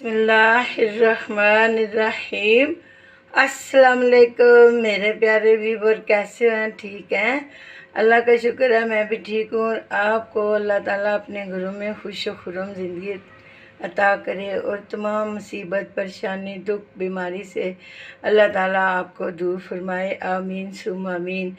बिस्मिल्लाहिर्रहमानिर्रहीम। अस्सलाम वालेकुम मेरे प्यारे व्यूवर, कैसे हैं? ठीक हैं, अल्लाह का शुक्र है मैं भी ठीक हूँ। आपको अल्लाह ताला अपने घरों में खुश व खुर्रम ज़िंदगी अता करे और तमाम मुसीबत, परेशानी, दुख, बीमारी से अल्लाह ताला आपको दूर फरमाए। आमीन सुम आमीन।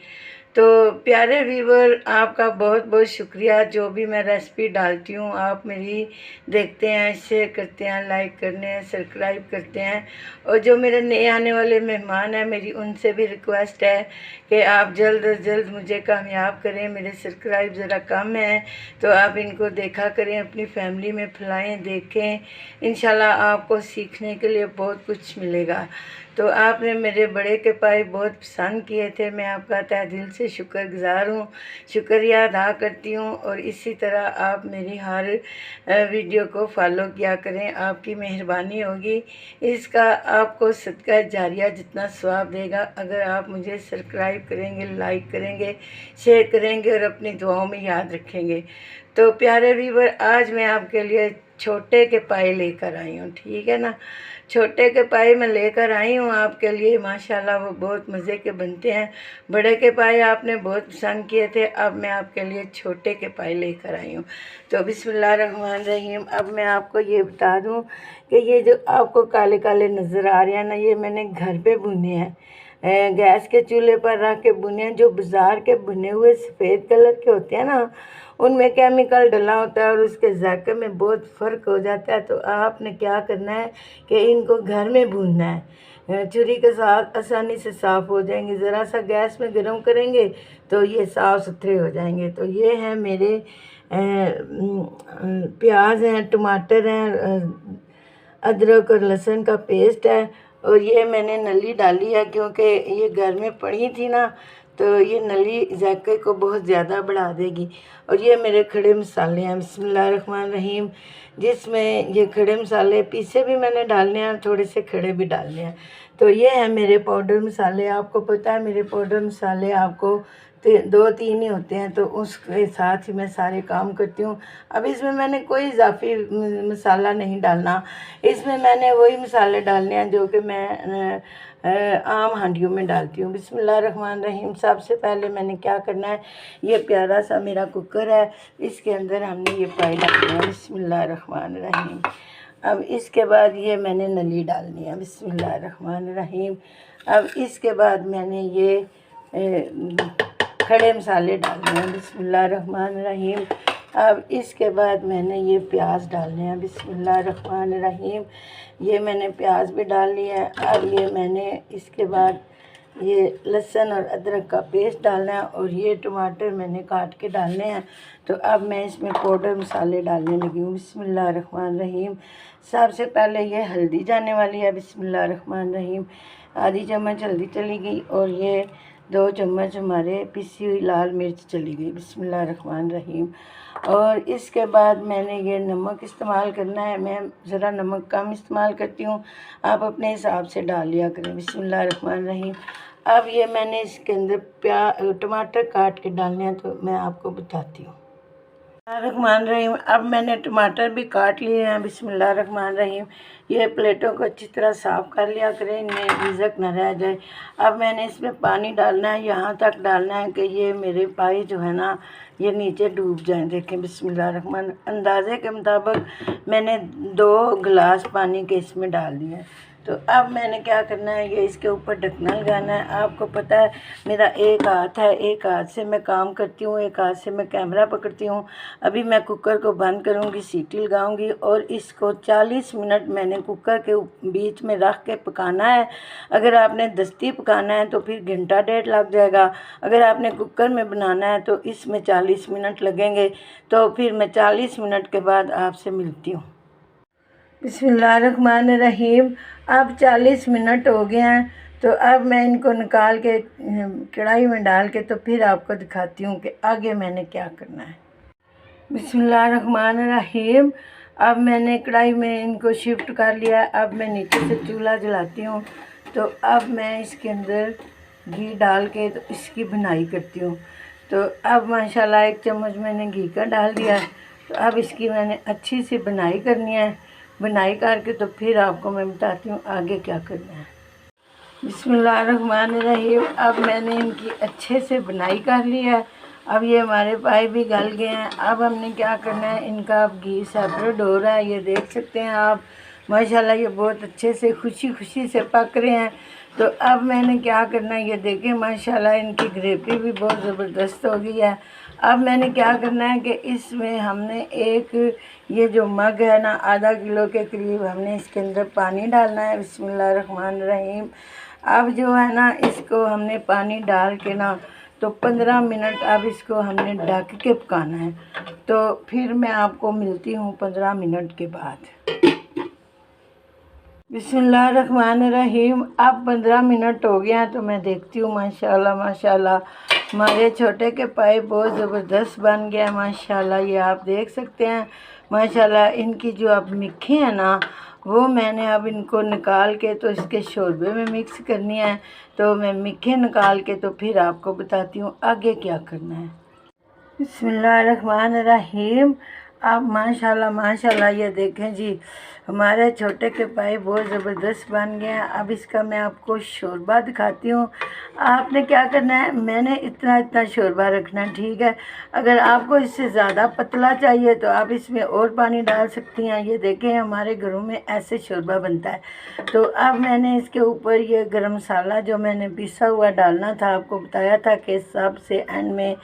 तो प्यारे व्यूवर, आपका बहुत बहुत शुक्रिया। जो भी मैं रेसिपी डालती हूँ आप मेरी देखते हैं, शेयर करते हैं, लाइक करते हैं, सब्सक्राइब करते हैं। और जो मेरे नए आने वाले मेहमान हैं, मेरी उनसे भी रिक्वेस्ट है कि आप जल्द अज जल्द मुझे कामयाब करें। मेरे सब्सक्राइब ज़रा कम हैं तो आप इनको देखा करें, अपनी फैमिली में फैलाएं, देखें। इंशाल्लाह आपको सीखने के लिए बहुत कुछ मिलेगा। तो आपने मेरे बड़े के पाए बहुत पसंद किए थे, मैं आपका तहे दिल से शुक्रगुज़ार हूँ, शुक्रिया अदा करती हूँ। और इसी तरह आप मेरी हर वीडियो को फॉलो किया करें, आपकी मेहरबानी होगी। इसका आपको सदका जारिया जितना सवाब देगा अगर आप मुझे सब्सक्राइब करेंगे, लाइक करेंगे, शेयर करेंगे और अपनी दुआओं में याद रखेंगे। तो प्यारे व्यूवर, आज मैं आपके लिए छोटे के पाए लेकर आई हूँ, ठीक है ना। छोटे के पाए मैं लेकर आई हूँ आपके लिए, माशाल्लाह वो बहुत मज़े के बनते हैं। बड़े के पाए आपने बहुत पसंद किए थे, अब मैं आपके लिए छोटे के पाए लेकर आई हूँ। तो बिस्मिल्लाहिर्रहमानिर्रहीम। अब मैं आपको ये बता दूँ कि ये जो आपको काले काले नज़र आ रहे हैं ना, ये मैंने घर पे बुने हैं, गैस के चूल्हे पर रख के बुने हैं। जो बाज़ार के बुने हुए सफ़ेद कलर के होते हैं ना, उनमें केमिकल डला होता है और उसके जायके में बहुत फ़र्क हो जाता है। तो आपने क्या करना है कि इनको घर में भूनना है, छुरी के साथ आसानी से साफ़ हो जाएंगे। ज़रा सा गैस में गर्म करेंगे तो ये साफ़ सुथरे हो जाएंगे। तो ये हैं मेरे प्याज हैं, टमाटर हैं, अदरक और लहसुन का पेस्ट है। और ये मैंने नली डाली है क्योंकि ये घर में पड़ी थी ना, तो ये नली जायके को बहुत ज़्यादा बढ़ा देगी। और ये मेरे खड़े मसाले हैं, बिस्मिल्लाहिर्रहमानिर्रहीम, जिसमें ये खड़े मसाले पीसे भी मैंने डालने हैं, थोड़े से खड़े भी डालने हैं। तो ये है मेरे पाउडर मसाले। आपको पता है मेरे पाउडर मसाले आपको 2-3 ही होते हैं, तो उसके साथ ही मैं सारे काम करती हूँ। अब इसमें मैंने कोई इजाफी मसाला नहीं डालना, इसमें मैंने वही मसाले डालने हैं जो कि मैं आम हांडियों में डालती हूँ। बिस्मिल्लाहिर्रहमानिर्रहीम। सबसे पहले मैंने क्या करना है, ये प्यारा सा मेरा कुकर है, इसके अंदर हमने ये पाई डालना है। बिस्मिल्लाहिर्रहमानिर्रहीम। अब इसके बाद ये मैंने नली डालनी है। बिस्मिल्लाहिर्रहमानिर्रहीम। अब इसके बाद मैंने ये खड़े मसाले डालने हैं। बिस्मिल्लाहिर्रहमानिर्रहीम। अब इसके बाद मैंने ये प्याज डालने हैं। बिस्मिल्लाहिर्रहमानिर्रहीम। ये मैंने प्याज भी डाल लिया है। अब ये मैंने इसके बाद ये लहसुन और अदरक का पेस्ट डालना है और ये टमाटर मैंने काट के डालने हैं। तो अब मैं इसमें पाउडर मसाले डालने लगी हूँ। बिस्मिल्लाहिर्रहमानिर्रहीम। सबसे पहले ये हल्दी जाने वाली है। बिस्मिल्लाहिर्रहमानिर्रहीम। आधी चम्मच हल्दी चली गई और ये 2 चम्मच हमारे पिसी हुई लाल मिर्च चली गई। बिस्मिल्लाहिर्रहमानिर्रहीम। और इसके बाद मैंने ये नमक इस्तेमाल करना है। मैं ज़रा नमक कम इस्तेमाल करती हूँ, आप अपने हिसाब से डाल लिया करें। बिस्मिल्लाहिर्रहमानिर्रहीम। अब ये मैंने इसके अंदर टमाटर काट के डालने हैं, तो मैं आपको बताती हूँ। बिस्मिल्लाहिर्रहमानिर्रहीम। अब मैंने टमाटर भी काट लिए हैं। बिस्मिल्लाहिर्रहमानिर्रहीम। ये प्लेटों को अच्छी तरह साफ़ कर लिया करें, इनमें रिज़क न रह जाए। अब मैंने इसमें पानी डालना है, यहाँ तक डालना है कि ये मेरे पाई जो है ना, ये नीचे डूब जाएं। देखें, बिस्मिल्लाहिर्रहमान। अंदाज़े के मुताबिक मैंने 2 गिलास पानी के इसमें डाल दिए हैं। तो अब मैंने क्या करना है, ये इसके ऊपर ढकना लगाना है। आपको पता है मेरा एक हाथ है, एक हाथ से मैं काम करती हूँ, एक हाथ से मैं कैमरा पकड़ती हूँ। अभी मैं कुकर को बंद करूँगी, सीटी लगाऊँगी और इसको 40 मिनट मैंने कुकर के बीच में रख के पकाना है। अगर आपने दस्ती पकाना है तो फिर घंटा 1.5 लग जाएगा। अगर आपने कुकर में बनाना है तो इसमें 40 मिनट लगेंगे। तो फिर मैं 40 मिनट के बाद आपसे मिलती हूँ। बिस्मिल्लाहिर्रहमानिर्रहीम। अब 40 मिनट हो गए हैं, तो अब मैं इनको निकाल के कढ़ाई में डाल के तो फिर आपको दिखाती हूँ कि आगे मैंने क्या करना है। बिस्मिल्लाहिर्रहमानिर्रहीम। अब मैंने कढ़ाई में इनको शिफ्ट कर लिया। अब मैं नीचे से चूल्हा जलाती हूँ। तो अब मैं इसके अंदर घी डाल के तो इसकी भुनाई करती हूँ। तो अब माशाल्लाह 1 चम्मच मैंने घी का डाल दिया है। तो अब इसकी मैंने अच्छी सी भुनाई करनी है। बनाई करके तो फिर आपको मैं बताती हूँ आगे क्या करना है। बिस्मिल्लाहिर्रहमानिर्रहीम। अब मैंने इनकी अच्छे से बनाई कर ली है। अब ये हमारे पाए भी गल गए हैं। अब हमने क्या करना है, इनका अब घी सेपरेट हो रहा है, ये देख सकते हैं आप। माशाल्लाह ये बहुत अच्छे से खुशी खुशी से पक रहे हैं। तो अब मैंने क्या करना है, ये देखें माशाल्लाह इनकी ग्रेवी भी बहुत ज़बरदस्त हो गई है। अब मैंने क्या करना है कि इसमें हमने एक ये जो मग है ना, आधा किलो के करीब हमने इसके अंदर पानी डालना है। बिस्मिल्लाहिर्रहमानिर्रहीम। अब जो है ना, इसको हमने पानी डाल के ना तो 15 मिनट अब इसको हमने ढक के पकाना है। तो फिर मैं आपको मिलती हूँ 15 मिनट के बाद। बिस्मिल्लाहिर्रहमानिर्रहीम। अब 15 मिनट हो गया तो मैं देखती हूँ माशाल्लाह माशाल्लाह हमारे छोटे के पाए बहुत ज़बरदस्त बन गया माशाल्लाह। ये आप देख सकते हैं माशाल्लाह। इनकी जो अब मिक्की है ना, वो मैंने अब इनको निकाल के तो इसके शोरबे में मिक्स करनी है। तो मैं मिक्की निकाल के तो फिर आपको बताती हूँ आगे क्या करना है। बिस्मिल्लाहिर्रहमानिर्रहीम। अब माशाल्लाह माशाल्लाह ये देखें जी, हमारे छोटे के पाए बहुत ज़बरदस्त बन गए हैं। अब इसका मैं आपको शोरबा दिखाती हूँ। आपने क्या करना है, मैंने इतना इतना शोरबा रखना है, ठीक है। अगर आपको इससे ज़्यादा पतला चाहिए तो आप इसमें और पानी डाल सकती हैं। ये देखें हमारे घरों में ऐसे शोरबा बनता है। तो अब मैंने इसके ऊपर ये गरम मसाला जो मैंने पिसा हुआ डालना था, आपको बताया था कि सबसे एंड में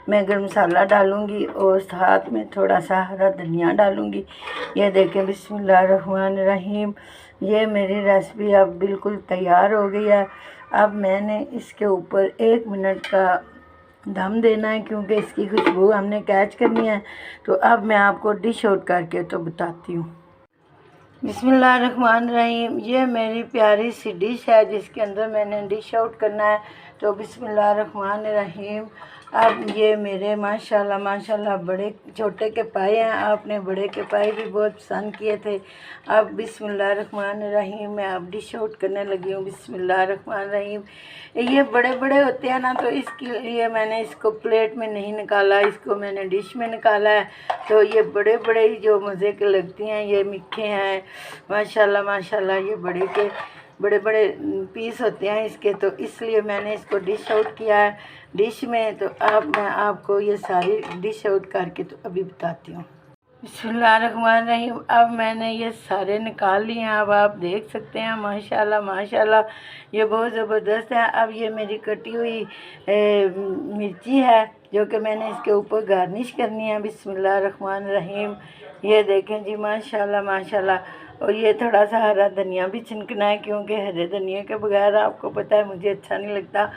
मैं गरम मसाला डालूँगी और साथ में थोड़ा सा हरा धनिया डालूँगी। ये देखें बिस्मिल्लाहिर्रहमानिर्रहीम। ये मेरी रेसिपी अब बिल्कुल तैयार हो गई है। अब मैंने इसके ऊपर 1 मिनट का दम देना है, क्योंकि इसकी खुशबू हमने कैच करनी है। तो अब मैं आपको डिश आउट करके तो बताती हूँ। बिस्मिल्लाहिर्रहमानिर्रहीम। ये मेरी प्यारी सी डिश है जिसके अंदर मैंने डिश आउट करना है। तो बिस्मिल्लाहिर्रहमानिर्रहीम। अब ये मेरे माशाल्लाह माशाल्लाह बड़े छोटे के पाए हैं। आपने बड़े के पाए भी बहुत पसंद किए थे। अब बिस्मिल्लाहिर्रहमानिर्रहीम मैं अब डिश आउट करने लगी हूँ। बिस्मिल्लाहिर्रहमानिर्रहीम। ये बड़े बड़े होते हैं ना, तो इसके लिए मैंने इसको प्लेट में नहीं निकाला, इसको मैंने डिश में निकाला है। तो ये बड़े बड़े ही जो मज़े के लगती हैं, ये मीठे हैं माशाल्लाह माशाल्लाह। ये बड़े बड़े पीस होते हैं इसके, तो इसलिए मैंने इसको डिश आउट किया है डिश में। तो अब मैं आपको ये सारी डिश आउट करके तो अभी बताती हूँ। बिस्मिल्लाहिर्रहमानिर्रहीम। अब मैंने ये सारे निकाल लिए हैं। अब आप देख सकते हैं माशाल्लाह माशाल्लाह ये बहुत ज़बरदस्त है। अब ये मेरी कटी हुई मिर्ची है जो कि मैंने इसके ऊपर गार्निश करनी है। बिस्मिल्लाहिर्रहमानिर्रहीम। ये देखें जी माशाल्लाह माशाल्लाह। और ये थोड़ा सा हरा धनिया भी छिनकना है, क्योंकि हरे धनिया के बगैर आपको पता है मुझे अच्छा नहीं लगता।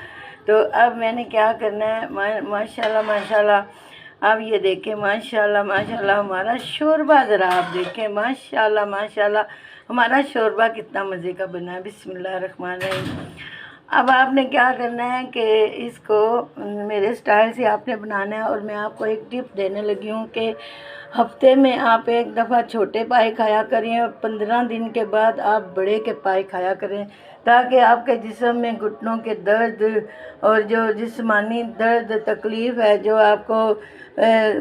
तो अब मैंने क्या करना है, माशाल्लाह माशाल्लाह। अब ये देखें माशाल्लाह माशाल्लाह हमारा शोरबा, ज़रा आप देखें माशाल्लाह माशाल्लाह हमारा शोरबा कितना मज़े का बना है। बिस्मिल्लाहिर्रहमानिर्रहीम। अब आपने क्या करना है कि इसको मेरे स्टाइल से आपने बनाना है। और मैं आपको एक टिप देने लगी हूँ कि हफ्ते में आप एक दफ़ा छोटे पाए खाया करें और 15 दिन के बाद आप बड़े के पाए खाया करें, ताकि आपके जिस्म में घुटनों के दर्द और जो जिस्मानी दर्द तकलीफ़ है, जो आपको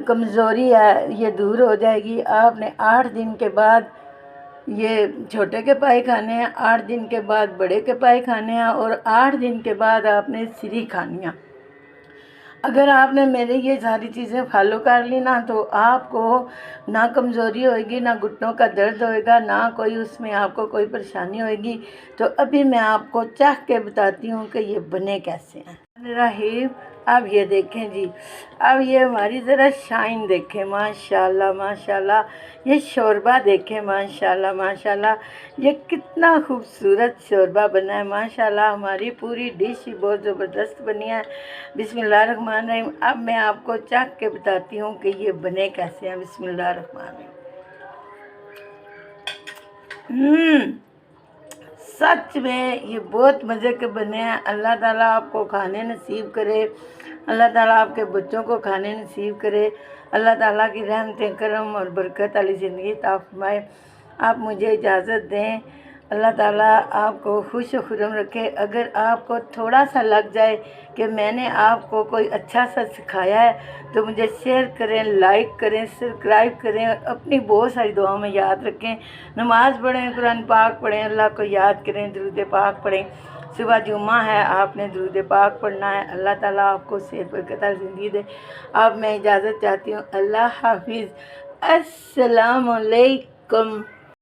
कमज़ोरी है, ये दूर हो जाएगी। आपने 8 दिन के बाद ये छोटे के पाए खाने हैं, 8 दिन के बाद बड़े के पाए खाने हैं और 8 दिन के बाद आपने सिरी खानी है। अगर आपने मेरे ये सारी चीज़ें फॉलो कर ली ना, तो आपको ना कमज़ोरी होएगी, ना घुटनों का दर्द होएगा, ना कोई उसमें आपको कोई परेशानी होएगी। तो अभी मैं आपको चाख के बताती हूँ कि ये बने कैसे हैं। रहीम। अब ये देखें जी, अब ये हमारी ज़रा शाइन देखें माशाल्लाह माशाल्लाह। ये शोरबा देखें माशाल्लाह माशाल्लाह, ये कितना खूबसूरत शोरबा बना है माशाल्लाह। हमारी पूरी डिश ही बहुत ज़बरदस्त बनी है। बिस्मिल्लाहिर्रहमानिर्रहीम। अब मैं आपको चाख के बताती हूँ कि ये बने कैसे हैं। बिस्मिल्लाहिर्रहमानिर्रहीम। सच में ये बहुत मज़े के बने हैं। अल्लाह ताला आपको खाने नसीब करे, अल्लाह ताला आपके बच्चों को खाने नसीब करे, अल्लाह ताला की रहमतें करम और बरकत वाली ज़िंदगी अता फरमाए। आप मुझे इजाज़त दें। अल्लाह ताला आपको खुश खुरम रखे। अगर आपको थोड़ा सा लग जाए कि मैंने आपको कोई अच्छा सा सिखाया है तो मुझे शेयर करें, लाइक करें, सब्सक्राइब करें और अपनी बहुत सारी दुआओं में याद रखें। नमाज़ पढ़ें, कुरान पाक पढ़ें, अल्लाह को याद करें, दुरूद पाक पढ़ें। सुबह जुम्मा है, आपने दुरूद पाक पढ़ना है। अल्लाह ताला आपको सेहत बरकत ज़िंदगी दे। अब मैं इजाज़त चाहती हूँ। अल्लाह हाफिज़। अस्सलाम वालेकुम।